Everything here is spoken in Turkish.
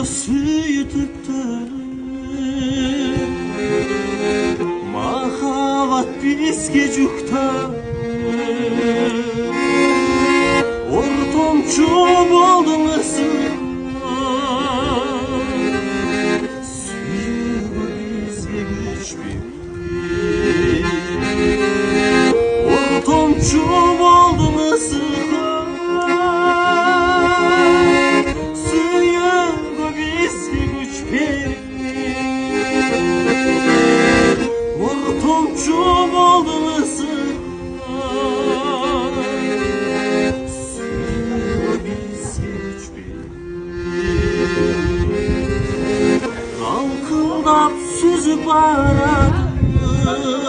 suyu tuttu Mahavat bizge cukta Ortomçu oldun ısın Suyu bizge güç bir Ortomçu oldun ısın Ortomçum oldun ısın Suyu biz hiçbir Kalkıldap süzüp aradım